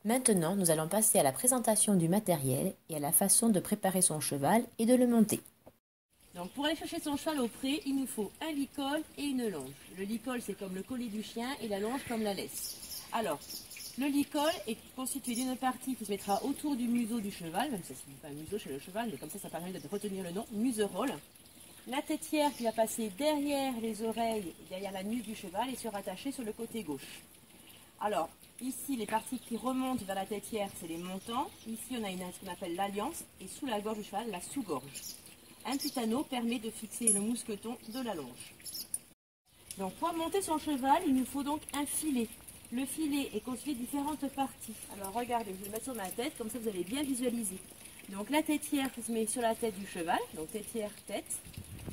Maintenant, nous allons passer à la présentation du matériel et à la façon de préparer son cheval et de le monter. Donc pour aller chercher son cheval au pré, il nous faut un licol et une longe. Le licol, c'est comme le collier du chien et la longe comme la laisse. Alors, le licol est constitué d'une partie qui se mettra autour du museau du cheval, même si ça ne signifie pas museau chez le cheval, mais comme ça permet de retenir le nom, muserolle. La têtière qui va passer derrière les oreilles, derrière la nuque du cheval et se rattacher sur le côté gauche. Alors, ici, les parties qui remontent vers la têtière, c'est les montants. Ici, on a ce qu'on appelle l'alliance et sous la gorge du cheval, la sous-gorge. Un petit anneau permet de fixer le mousqueton de la longe. Donc, pour monter son cheval, il nous faut donc un filet. Le filet est constitué de différentes parties. Alors, regardez, je vais le mettre sur ma tête, comme ça vous allez bien visualiser. Donc, la têtière qui se met sur la tête du cheval, donc têtière, tête.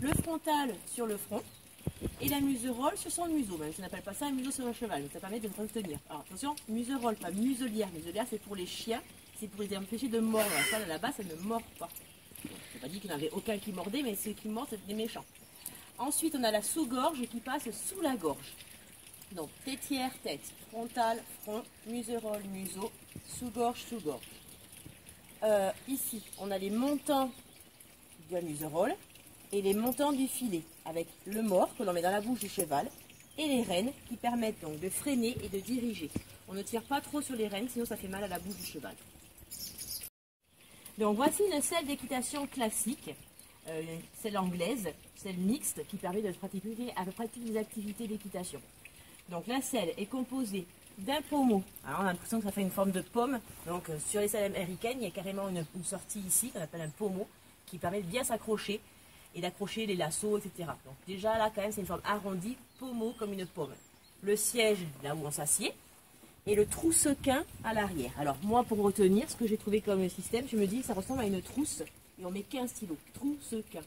Le frontal sur le front. Et la muserolle sur son museau, même si on n'appelle pas ça un museau sur un cheval, mais ça permet de retenir. Alors attention, muserolle, pas muselière. Muselière, c'est pour les chiens, c'est pour les empêcher de mordre. Ça, là-bas, ça ne mord pas. Je n'ai pas dit qu'il n'y en avait aucun qui mordait, mais ceux qui mordent, c'est des méchants. Ensuite, on a la sous-gorge qui passe sous la gorge. Donc, têtière, tête, frontal, front, muserolle, museau, sous-gorge, sous-gorge. Ici, on a les montants de la muserolle et les montants du filet, avec le mors que l'on met dans la bouche du cheval et les rênes qui permettent donc de freiner et de diriger. On ne tire pas trop sur les rênes, sinon ça fait mal à la bouche du cheval. Donc voici une selle d'équitation classique, selle anglaise, selle mixte qui permet de pratiquer à peu près toutes les activités d'équitation. Donc la selle est composée d'un pommeau. Alors on a l'impression que ça fait une forme de pomme. Donc sur les selles américaines, il y a carrément une sortie ici qu'on appelle un pommeau qui permet de bien s'accrocher et d'accrocher les lassos, etc. Donc déjà là, quand même, c'est une forme arrondie, pommeau comme une pomme. Le siège, là où on s'assied, et le troussequin à l'arrière. Alors moi, pour retenir ce que j'ai trouvé comme système, je me dis que ça ressemble à une trousse, et on met qu'un stylo, troussequin.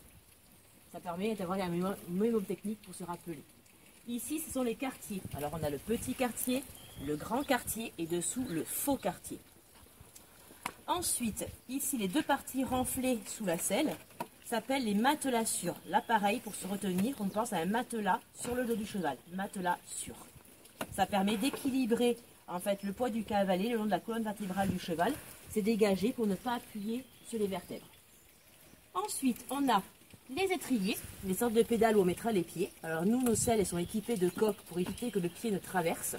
Ça permet d'avoir une même technique pour se rappeler. Ici, ce sont les quartiers. Alors on a le petit quartier, le grand quartier, et dessous, le faux quartier. Ensuite, ici, les deux parties renflées sous la selle s'appellent les matelassures. Là, pareil, pour se retenir, on pense à un matelas sur le dos du cheval. Matelas sur. Ça permet d'équilibrer en fait le poids du cavalet le long de la colonne vertébrale du cheval. C'est dégagé pour ne pas appuyer sur les vertèbres. Ensuite, on a les étriers, les sortes de pédales où on mettra les pieds. Alors nous, nos selles, elles sont équipées de coques pour éviter que le pied ne traverse.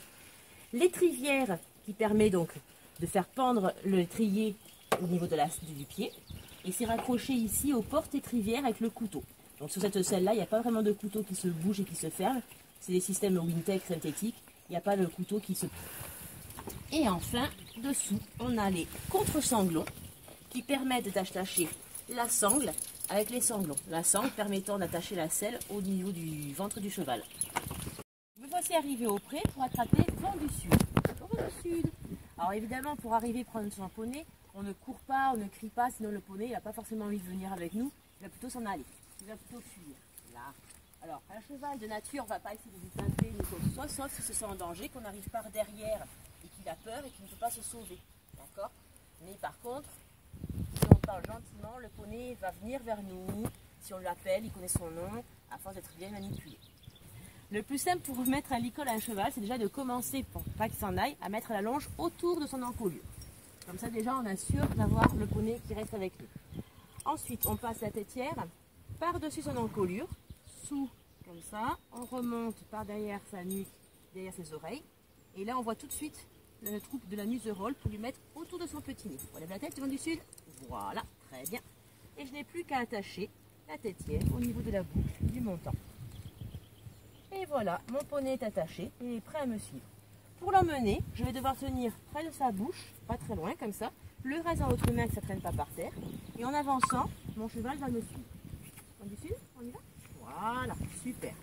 L'étrivière qui permet donc de faire pendre l'étrier au niveau du pied. Et c'est raccroché ici aux portes étrivières avec le couteau. Donc sur cette selle-là, il n'y a pas vraiment de couteau qui se bouge et qui se ferme. C'est des systèmes Wintec synthétiques. Il n'y a pas de couteau qui se... Et enfin, dessous, on a les contre-sanglons qui permettent d'attacher la sangle avec les sanglons. La sangle permettant d'attacher la selle au niveau du ventre du cheval. Me voici arrivé au pré pour attraper vent du sud. Vent du sud. Alors évidemment, pour arriver à prendre son poney, on ne court pas, on ne crie pas, sinon le poney n'a pas forcément envie de venir avec nous, il va plutôt s'en aller, il va plutôt fuir. Là. Alors, un cheval de nature ne va pas essayer de vous grimper ni quoi que ce soit, sauf s'il se sent en danger, qu'on arrive par derrière et qu'il a peur et qu'il ne peut pas se sauver. D'accord? Mais par contre, si on parle gentiment, le poney va venir vers nous, si on l'appelle, il connaît son nom, à force d'être bien manipulé. Le plus simple pour mettre un licol à un cheval, c'est déjà de commencer, pour pas qu'il s'en aille, à mettre la longe autour de son encolure. Comme ça, déjà, on assure d'avoir le poney qui reste avec nous. Ensuite, on passe la têtière par-dessus son encolure, sous, comme ça. On remonte par derrière sa nuque, derrière ses oreilles. Et là, on voit tout de suite le trou de la muserolle pour lui mettre autour de son petit nez. On lève la tête, du vent du sud. Voilà, très bien. Et je n'ai plus qu'à attacher la têtière au niveau de la boucle du montant. Et voilà, mon poney est attaché et il est prêt à me suivre. Pour l'emmener, je vais devoir tenir près de sa bouche, pas très loin comme ça, le reste dans l'autre main que ça ne traîne pas par terre. Et en avançant, mon cheval va me suivre. On y suit? On y va? Voilà, super.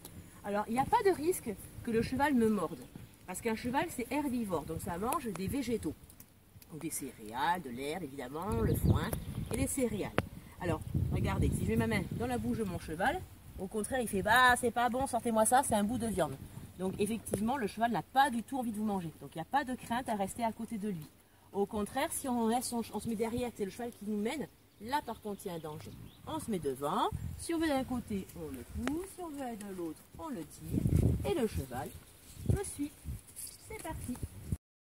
Alors, il n'y a pas de risque que le cheval me morde. Parce qu'un cheval, c'est herbivore, donc ça mange des végétaux. Donc des céréales, de l'herbe évidemment, le foin et les céréales. Alors, regardez, si je mets ma main dans la bouche de mon cheval, au contraire, il fait « Bah, c'est pas bon, sortez-moi ça, c'est un bout de viande ». Donc effectivement, le cheval n'a pas du tout envie de vous manger. Donc il n'y a pas de crainte à rester à côté de lui. Au contraire, si on se met derrière, c'est le cheval qui nous mène, là par contre il y a un danger. On se met devant, si on veut d'un côté, on le pousse, si on veut aller de l'autre, on le tire, et le cheval me suit. C'est parti.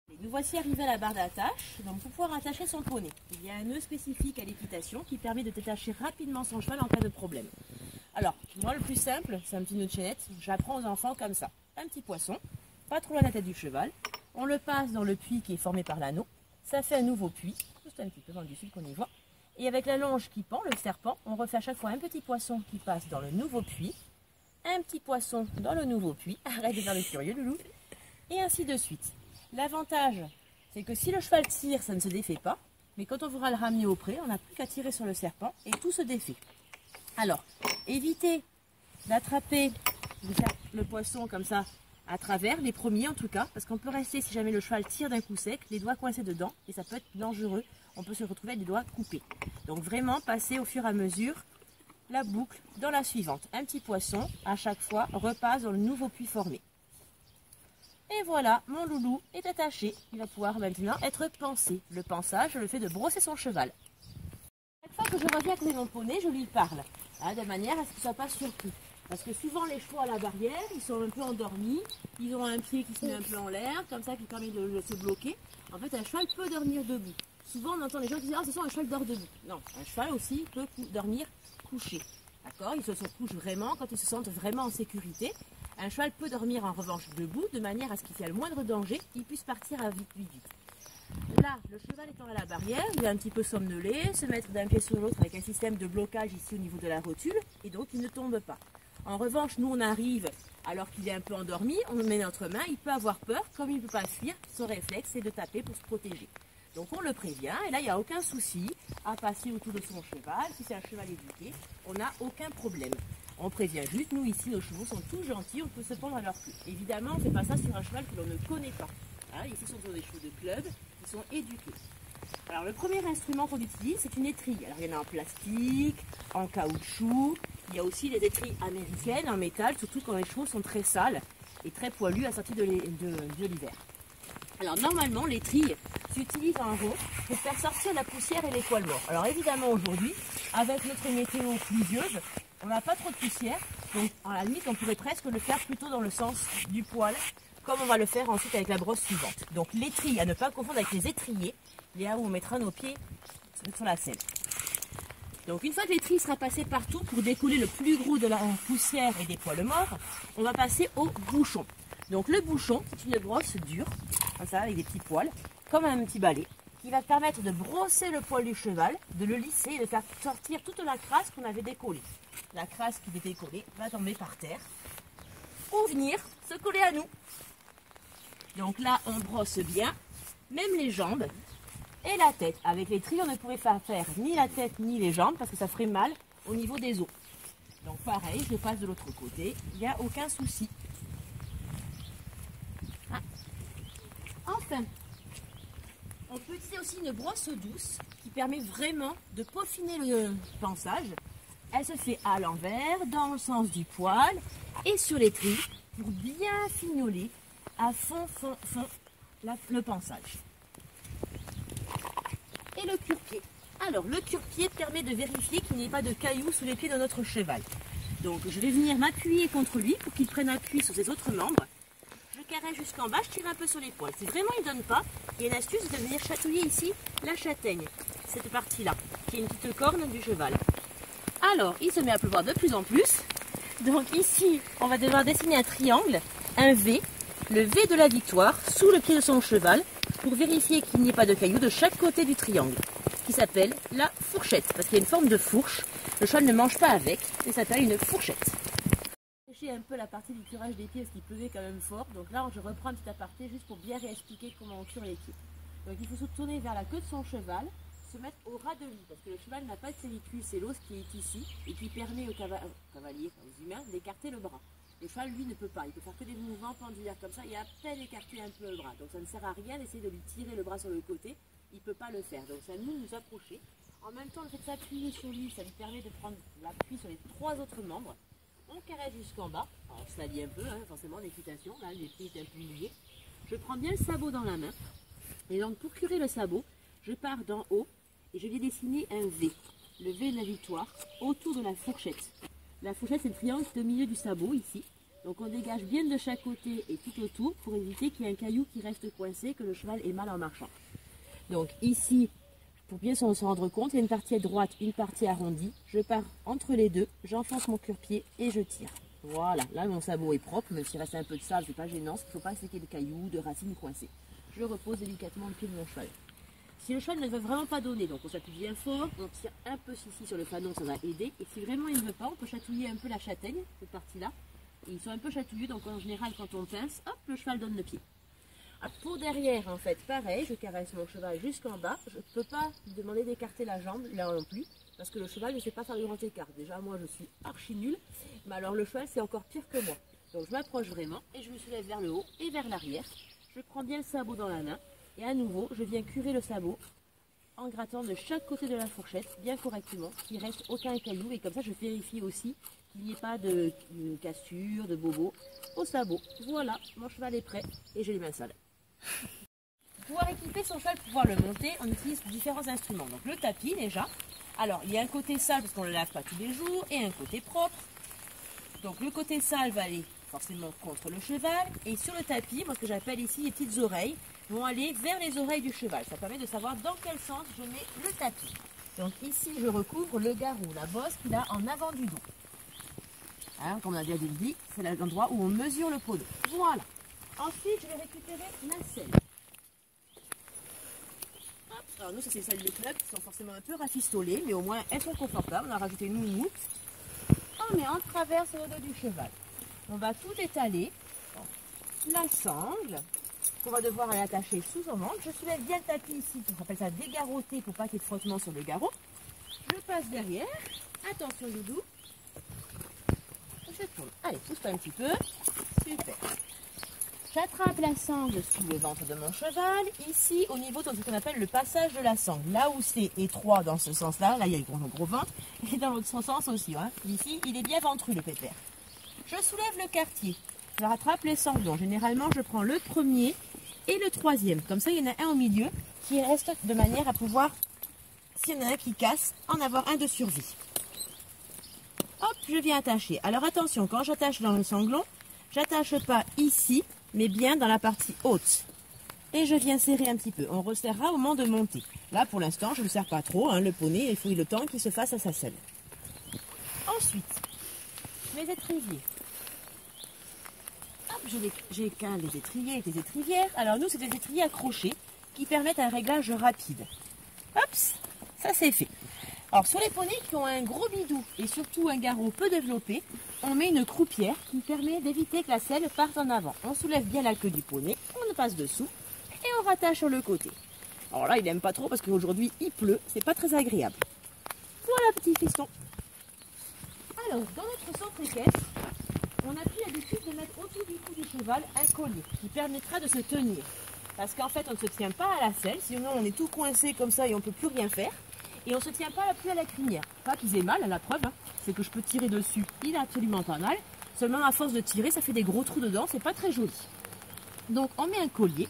Les nous voici arrivés à la barre d'attache. Donc pour pouvoir attacher son poney, il y a un nœud spécifique à l'équitation qui permet de détacher rapidement son cheval en cas de problème. Alors, moi le plus simple, c'est un petit nœud de chaînette. J'apprends aux enfants comme ça. Un petit poisson, pas trop loin de la tête du cheval. On le passe dans le puits qui est formé par l'anneau. Ça fait un nouveau puits, juste un petit peu dans le dessus qu'on y voit. Et avec la longe qui pend, le serpent, on refait à chaque fois un petit poisson qui passe dans le nouveau puits. Un petit poisson dans le nouveau puits. Arrête de faire le curieux, loulou. Et ainsi de suite. L'avantage, c'est que si le cheval tire, ça ne se défait pas. Mais quand on voudra le ramener au pré, on n'a plus qu'à tirer sur le serpent et tout se défait. Alors, évitez d'attraper, de faire le poisson comme ça à travers, les premiers en tout cas, parce qu'on peut rester, si jamais le cheval tire d'un coup sec, les doigts coincés dedans et ça peut être dangereux. On peut se retrouver avec les doigts coupés. Donc vraiment, passer au fur et à mesure la boucle dans la suivante. Un petit poisson, à chaque fois, repasse dans le nouveau puits formé. Et voilà, mon loulou est attaché. Il va pouvoir maintenant être pansé. Le pansage, le fait de brosser son cheval. Chaque fois que je reviens avec mon poney, je lui parle, de manière à ce qu'il ne soit pas surpris. Parce que souvent les chevaux à la barrière, ils sont un peu endormis, ils ont un pied qui se met un peu en l'air, comme ça qui permet de se bloquer. En fait, un cheval peut dormir debout. Souvent on entend les gens qui disent « Ah, c'est ça, un cheval dort debout ». Non, un cheval aussi peut dormir couché. D'accord? Ils se couchent vraiment quand ils se sentent vraiment en sécurité. Un cheval peut dormir en revanche debout, de manière à ce qu'il y ait le moindre danger, il puisse partir à vite. Là, le cheval étant à la barrière, il est un petit peu somnolé, se mettre d'un pied sur l'autre avec un système de blocage ici au niveau de la rotule, et donc il ne tombe pas. En revanche, nous on arrive alors qu'il est un peu endormi, on met notre main, il peut avoir peur, comme il ne peut pas fuir, son réflexe c'est de taper pour se protéger. Donc on le prévient, et là il n'y a aucun souci à passer autour de son cheval, si c'est un cheval éduqué, on n'a aucun problème. On prévient juste, nous ici nos chevaux sont tous gentils, on peut se pendre à leur queue. Évidemment on ne fait pas ça sur un cheval que l'on ne connaît pas. Ici ce sont des chevaux de club qui sont éduqués. Alors le premier instrument qu'on utilise c'est une étrille. Alors il y en a en plastique, en caoutchouc, il y a aussi les étrilles américaines en métal, surtout quand les chevaux sont très sales et très poilus à la sortie de l'hiver. Alors normalement l'étrille s'utilise en haut pour faire sortir la poussière et les poils morts. Alors évidemment aujourd'hui, avec notre météo pluvieuse, on n'a pas trop de poussière, donc à la limite on pourrait presque le faire plutôt dans le sens du poil, comme on va le faire ensuite avec la brosse suivante. Donc l'étrille, à ne pas confondre avec les étriers, là où on mettra nos pieds sur la selle. Donc une fois que l'étrille sera passée partout pour décoller le plus gros de la poussière et des poils morts, on va passer au bouchon. Donc le bouchon, c'est une brosse dure, comme ça avec des petits poils, comme un petit balai, qui va permettre de brosser le poil du cheval, de le lisser et de faire sortir toute la crasse qu'on avait décollée. La crasse qui était décollée va tomber par terre ou venir se coller à nous. Donc là, on brosse bien, même les jambes et la tête. Avec l'étrille, on ne pourrait pas faire ni la tête ni les jambes parce que ça ferait mal au niveau des os. Donc pareil, je passe de l'autre côté, il n'y a aucun souci. Enfin, on peut utiliser aussi une brosse douce qui permet vraiment de peaufiner le pansage. Elle se fait à l'envers, dans le sens du poil et sur l'étrille pour bien fignoler à fond le pansage. Et le cure-pied. Alors, le cure-pied permet de vérifier qu'il n'y ait pas de cailloux sous les pieds de notre cheval. Donc, je vais venir m'appuyer contre lui pour qu'il prenne appui sur ses autres membres. Je caresse jusqu'en bas, je tire un peu sur les poils. Si vraiment il ne donne pas, il y a une astuce de venir chatouiller ici la châtaigne, cette partie-là, qui est une petite corne du cheval. Alors, il se met à pleuvoir de plus en plus. Donc ici, on va devoir dessiner un triangle, un V, le V de la victoire, sous le pied de son cheval, pour vérifier qu'il n'y ait pas de cailloux de chaque côté du triangle, qui s'appelle la fourchette, parce qu'il y a une forme de fourche. Le cheval ne mange pas avec, et ça s'appelle une fourchette. J'ai un peu la partie du curage des pieds parce qu'il pleuvait quand même fort. Donc là, je reprends un petit aparté juste pour bien réexpliquer comment on cure les pieds. Donc il faut se tourner vers la queue de son cheval, se mettre au ras de lui, parce que le cheval n'a pas de clavicule, c'est l'os qui est ici, et qui permet aux cavaliers, aux humains, d'écarter le bras. Le cheval, lui, ne peut pas. Il peut faire que des mouvements pendulaires comme ça et à peine écarter un peu le bras. Donc ça ne sert à rien d'essayer de lui tirer le bras sur le côté. Il ne peut pas le faire. Donc ça nous approcher. En même temps, le fait de s'appuyer sur lui, ça lui permet de prendre l'appui sur les trois autres membres. On caresse jusqu'en bas. Alors ça lie un peu, forcément, l'équitation. Là, les pieds étaient un peu mouillés. Je prends bien le sabot dans la main. Et donc, pour curer le sabot, je pars d'en haut et je vais dessiner un V. Le V de la victoire autour de la fourchette. La fourchette, c'est le triangle qui est au milieu du sabot, ici. Donc on dégage bien de chaque côté et tout autour pour éviter qu'il y ait un caillou qui reste coincé, que le cheval ait mal en marchant. Donc ici, pour bien s'en rendre compte, il y a une partie à droite, une partie arrondie. Je pars entre les deux, j'enfonce mon cure-pied et je tire. Voilà, là mon sabot est propre, même s'il reste un peu de sable, c'est pas gênant, il ne faut pas qu'il y ait de cailloux, de racines coincées. Je repose délicatement le pied de mon cheval. Si le cheval ne veut vraiment pas donner, donc on s'appuie bien fort, on tire un peu ici sur le fanon, ça va aider. Et si vraiment il ne veut pas, on peut chatouiller un peu la châtaigne, cette partie-là. Et ils sont un peu chatouilleux, donc en général quand on pince, hop, le cheval donne le pied. Pour derrière, en fait, pareil, je caresse mon cheval jusqu'en bas. Je ne peux pas lui demander d'écarter la jambe, là non plus, parce que le cheval ne sait pas faire du grand écart. Déjà, moi, je suis archi nulle, mais alors le cheval, c'est encore pire que moi. Donc, je m'approche vraiment et je me soulève vers le haut et vers l'arrière. Je prends bien le sabot dans la main et à nouveau, je viens curer le sabot en grattant de chaque côté de la fourchette, bien correctement, qu'il ne reste aucun caillou. Et comme ça, je vérifie aussi qu'il n'y ait pas de cassure, de bobo au sabot. Voilà, mon cheval est prêt et j'ai les mains sales. Pour pouvoir équiper son cheval, pour pouvoir le monter, on utilise différents instruments. Donc le tapis déjà. Alors il y a un côté sale parce qu'on ne le lave pas tous les jours et un côté propre. Donc le côté sale va aller forcément contre le cheval. Et sur le tapis, moi ce que j'appelle ici les petites oreilles, vont aller vers les oreilles du cheval. Ça permet de savoir dans quel sens je mets le tapis. Donc ici je recouvre le garrot, la bosse qu'il a en avant du dos. Hein, comme on a déjà dit, c'est l'endroit où on mesure le poney. Voilà. Ensuite, je vais récupérer la selle. Hop. Alors nous, c'est ces selles de club qui sont forcément un peu rafistolées, mais au moins elles sont confortables. On a rajouté une moumoute. On met en travers sur le dos du cheval. On va tout étaler. La sangle, qu'on va devoir aller attacher sous son manche. Je soulève bien le tapis ici, on appelle ça dégarroter pour pas qu'il y ait de frottement sur le garrot. Je passe derrière. Attention, doudou. Je tourne. Allez, pousse-toi un petit peu. Super. J'attrape la sangle sous le ventre de mon cheval, ici au niveau de ce qu'on appelle le passage de la sangle. Là où c'est étroit dans ce sens-là, là il y a le gros ventre, et dans l'autre sens aussi. Hein. Ici, il est bien ventru le pépère. Je soulève le quartier, je rattrape les sanglons. Généralement, je prends le premier et le troisième. Comme ça, il y en a un au milieu qui reste de manière à pouvoir, s'il y en a un qui casse, en avoir un de survie. Hop, je viens attacher. Alors attention, quand j'attache dans le sanglon, j'attache pas ici, mais bien dans la partie haute. Et je viens serrer un petit peu. On resserrera au moment de monter. Là, pour l'instant, je ne le serre pas trop. Hein, le poney, il faut le temps qu'il se fasse à sa selle. Ensuite, mes étriviers. Hop, j'ai qu'un les étriers et les étrivières. Alors nous, c'est des étriers accrochés qui permettent un réglage rapide. Hop, ça c'est fait. Alors sur les poneys qui ont un gros bidou et surtout un garrot peu développé, on met une croupière qui permet d'éviter que la selle parte en avant. On soulève bien la queue du poney, on passe dessous et on rattache sur le côté. Alors là, il n'aime pas trop parce qu'aujourd'hui il pleut, c'est pas très agréable. Voilà, petit fiston. Alors, dans notre centre équestre, on a pris l'habitude de mettre autour du cou du cheval un collier qui permettra de se tenir. Parce qu'en fait, on ne se tient pas à la selle, sinon on est tout coincé comme ça et on ne peut plus rien faire. Et on ne se tient pas plus à la crinière. Pas qu'ils aient mal, la preuve, hein, c'est que je peux tirer dessus. Il n'a absolument pas mal. Seulement à force de tirer, ça fait des gros trous dedans, c'est pas très joli. Donc on met un collier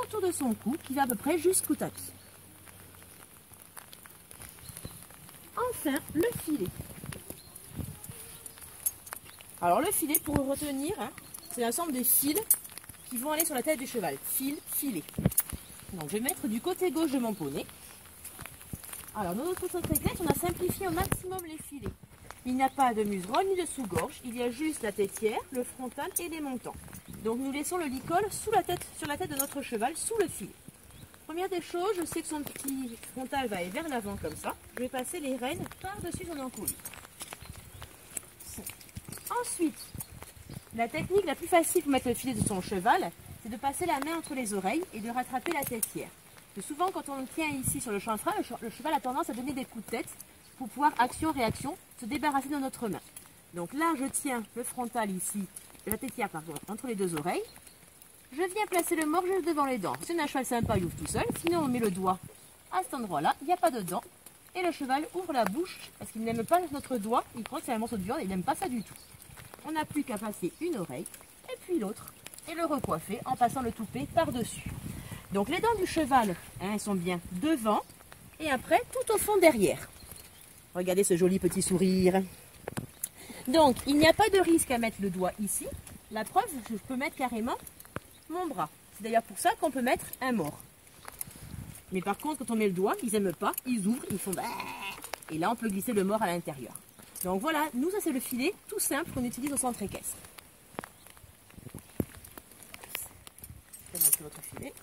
autour de son cou qui va à peu près jusqu'au tapis. Enfin, le filet. Alors le filet, pour le retenir, hein, c'est l'ensemble des fils qui vont aller sur la tête du cheval. Fil, filet. Donc je vais mettre du côté gauche de mon poney. Alors, dans notre centre équestre, on a simplifié au maximum les filets. Il n'y a pas de muserolle ni de sous-gorge, il y a juste la têtière, le frontal et les montants. Donc nous laissons le licol sur la tête de notre cheval, sous le filet. Première des choses, je sais que son petit frontal va aller vers l'avant comme ça. Je vais passer les rênes par-dessus son encolure. Ensuite, la technique la plus facile pour mettre le filet de son cheval, c'est de passer la main entre les oreilles et de rattraper la têtière. Souvent, quand on le tient ici sur le chanfrein, le cheval a tendance à donner des coups de tête pour pouvoir, action-réaction, se débarrasser de notre main. Donc là, je tiens le frontal ici, la têtière, pardon, entre les deux oreilles. Je viens placer le morge devant les dents. Si on a un cheval sympa, il ouvre tout seul. Sinon, on met le doigt à cet endroit-là. Il n'y a pas de dents. Et le cheval ouvre la bouche parce qu'il n'aime pas notre doigt. Il croit que c'est un morceau de viande et il n'aime pas ça du tout. On n'a plus qu'à passer une oreille et puis l'autre et le recoiffer en passant le toupet par-dessus. Donc les dents du cheval, hein, elles sont bien devant et après tout au fond derrière. Regardez ce joli petit sourire. Donc, il n'y a pas de risque à mettre le doigt ici. La preuve, je peux mettre carrément mon bras. C'est d'ailleurs pour ça qu'on peut mettre un mort. Mais par contre, quand on met le doigt, ils n'aiment pas, ils ouvrent, ils font bah. Et là, on peut glisser le mort à l'intérieur. Donc voilà, nous, ça c'est le filet tout simple qu'on utilise au centre équestre. Je vais montrer votre filet.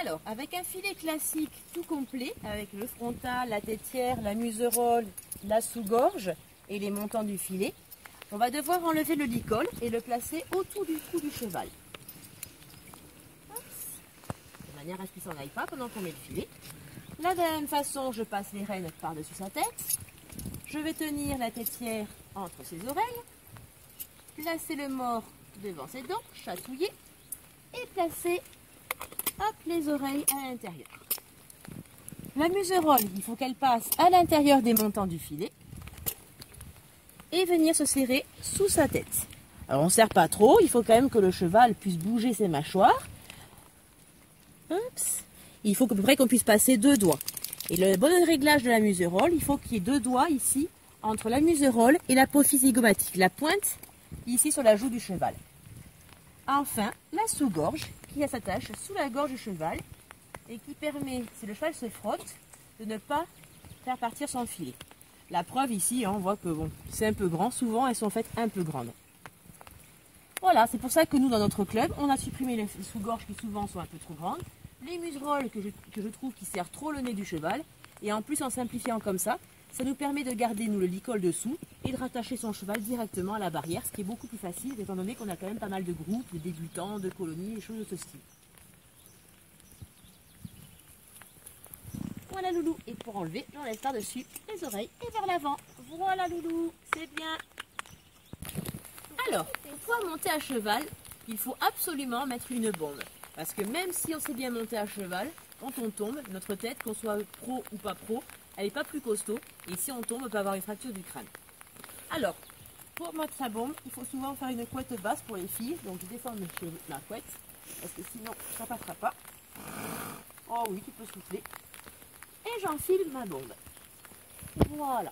Alors, avec un filet classique tout complet, avec le frontal, la tétière, la muserolle, la sous-gorge et les montants du filet, on va devoir enlever le licol et le placer autour du cou du cheval. De manière à ce qu'il ne s'en aille pas pendant qu'on met le filet. Là, de la même façon, je passe les rênes par-dessus sa tête. Je vais tenir la tétière entre ses oreilles, placer le mort devant ses dents, chatouiller et placer hop, les oreilles à l'intérieur. La muserolle, il faut qu'elle passe à l'intérieur des montants du filet et venir se serrer sous sa tête. Alors on ne serre pas trop, il faut quand même que le cheval puisse bouger ses mâchoires. Oups. Il faut à peu près qu'on puisse passer 2 doigts. Et le bon réglage de la muserolle, il faut qu'il y ait 2 doigts ici entre la muserolle et l'apophyse zygomatique, la pointe ici sur la joue du cheval. Enfin, la sous-gorge qui s'attache sous la gorge du cheval et qui permet, si le cheval se frotte, de ne pas faire partir son filet. La preuve ici, on voit que bon, c'est un peu grand. Souvent, elles sont faites un peu grandes. Voilà, c'est pour ça que nous, dans notre club, on a supprimé les sous-gorges qui souvent sont un peu trop grandes, les muserolles que je trouve qui serrent trop le nez du cheval, et en plus, en simplifiant comme ça nous permet de garder, nous, le licol dessous et de rattacher son cheval directement à la barrière, ce qui est beaucoup plus facile, étant donné qu'on a quand même pas mal de groupes, de débutants, de colonies, des choses de ce style. Voilà Loulou, et pour enlever, j'enlève par-dessus les oreilles et vers l'avant. Voilà Loulou, c'est bien. Alors, pour pouvoir monter à cheval, il faut absolument mettre une bombe. Parce que même si on sait bien monter à cheval, quand on tombe, notre tête, qu'on soit pro ou pas pro, elle n'est pas plus costaud. Et si on tombe, on peut avoir une fracture du crâne. Alors, pour mettre sa bombe, il faut souvent faire une couette basse pour les filles. Donc je descends chez ma couette, parce que sinon, ça ne passera pas. Oh oui, tu peux souffler. Et j'enfile ma bombe. Voilà.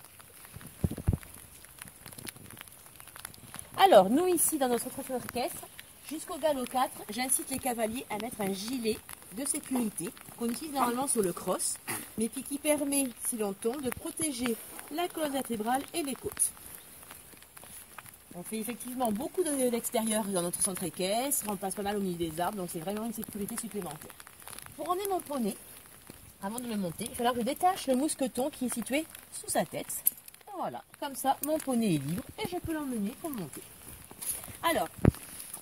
Alors, nous ici, dans notre orchestre, jusqu'au galop 4, j'incite les cavaliers à mettre un gilet de sécurité qu'on utilise normalement sur le cross, mais qui permet, si l'on tombe, de protéger la colonne vertébrale et les côtes. On fait effectivement beaucoup d'extérieur dans notre centre équestre, on passe pas mal au milieu des arbres, donc c'est vraiment une sécurité supplémentaire. Pour emmener mon poney, avant de le monter, il va falloir que je détache le mousqueton qui est situé sous sa tête. Voilà, comme ça, mon poney est libre et je peux l'emmener pour monter. Alors,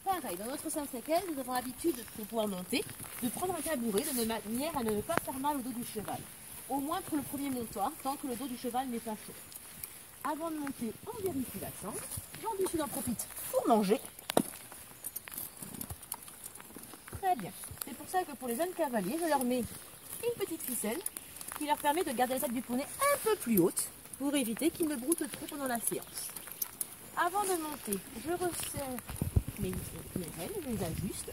pareil, dans notre centre équestre, nous avons l'habitude, pour pouvoir monter, de prendre un tabouret de manière à ne pas faire mal au dos du cheval. Au moins pour le premier montoir, tant que le dos du cheval n'est pas chaud. Avant de monter, on vérifie la sangle. Jean-Luc en profite pour manger. Très bien. C'est pour ça que pour les jeunes cavaliers, je leur mets une petite ficelle qui leur permet de garder la tête du poney un peu plus haute pour éviter qu'ils ne broutent trop pendant la séance. Avant de monter, je resserre mes rênes, je les ajuste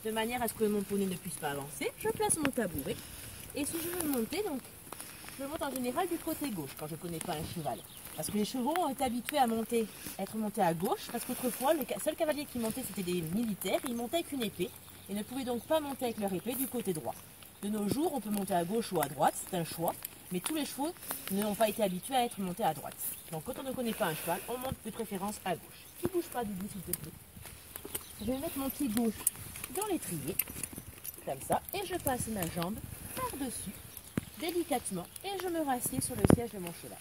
de manière à ce que mon poney ne puisse pas avancer. Je place mon tabouret et si je veux monter, donc je monte en général du côté gauche quand je ne connais pas un cheval. Parce que les chevaux ont été habitués à être montés à gauche, parce qu'autrefois, le seul cavalier qui montait, c'était des militaires, ils montaient avec une épée, et ne pouvaient donc pas monter avec leur épée du côté droit. De nos jours, on peut monter à gauche ou à droite, c'est un choix, mais tous les chevaux n'ont pas été habitués à être montés à droite. Donc quand on ne connaît pas un cheval, on monte de préférence à gauche. Tu ne bouges pas du bout, s'il te plaît. Je vais mettre mon pied gauche dans l'étrier, comme ça, et je passe ma jambe par-dessus, délicatement, et je me rassieds sur le siège de mon cheval.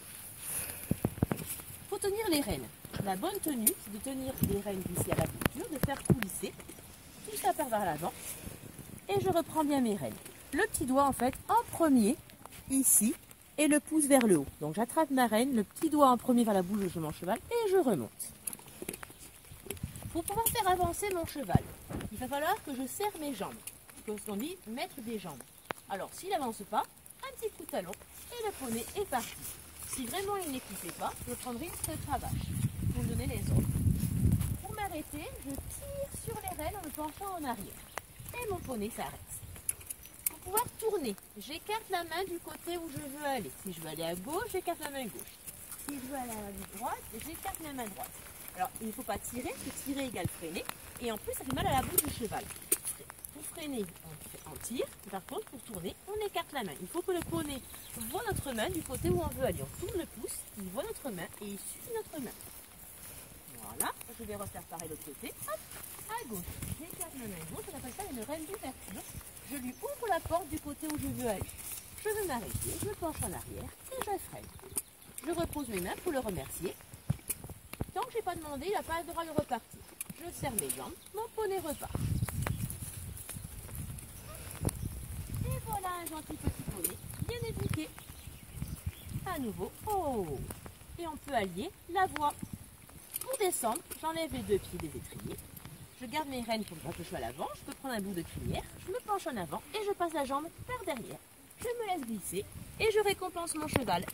Il faut tenir les rênes. La bonne tenue, c'est de tenir les rênes d'ici à la bouture, de faire coulisser. Tout ça part vers l'avant. Et je reprends bien mes rênes. Le petit doigt, en fait, en premier, ici, et le pouce vers le haut. Donc j'attrape ma rêne, le petit doigt en premier vers la bouche de mon cheval, et je remonte. Pour pouvoir faire avancer mon cheval, il va falloir que je serre mes jambes. Comme on dit, mettre des jambes. Alors, s'il n'avance pas, un petit coup de talon, et le poney est parti. Si vraiment il n'écoutait pas, je prendrai une cravache pour me donner les ordres. Pour m'arrêter, je tire sur les rênes en me penchant en arrière. Et mon poney s'arrête. Pour pouvoir tourner. J'écarte la main du côté où je veux aller. Si je veux aller à gauche, j'écarte la main gauche. Si je veux aller à la droite, j'écarte la main droite. Alors, il ne faut pas tirer, parce que tirer égale freiner. Et en plus, ça fait mal à la boue du cheval. Pour freiner, on tire. Par contre, pour tourner, on écarte la main. Il faut que le poney voit notre main du côté où on veut aller. On tourne le pouce, il voit notre main et il suit notre main. Voilà, je vais refaire pareil de l'autre côté. Hop, à gauche. J'écarte ma main gauche, on appelle ça une reine d'ouverture. Je lui ouvre la porte du côté où je veux aller. Je veux m'arrêter, je me penche en arrière et je freine. Je repose mes mains pour le remercier. Tant que je n'ai pas demandé, il n'a pas le droit de repartir. Je serre mes jambes, mon poney repart. Et voilà un gentil petit poney, bien éduqué. À nouveau, oh! Et on peut allier la voie. Pour descendre, j'enlève les deux pieds des étriers. Je garde mes rênes pour que je sois à l'avant. Je peux prendre un bout de crinière. Je me penche en avant et je passe la jambe par derrière. Je me laisse glisser et je récompense mon cheval.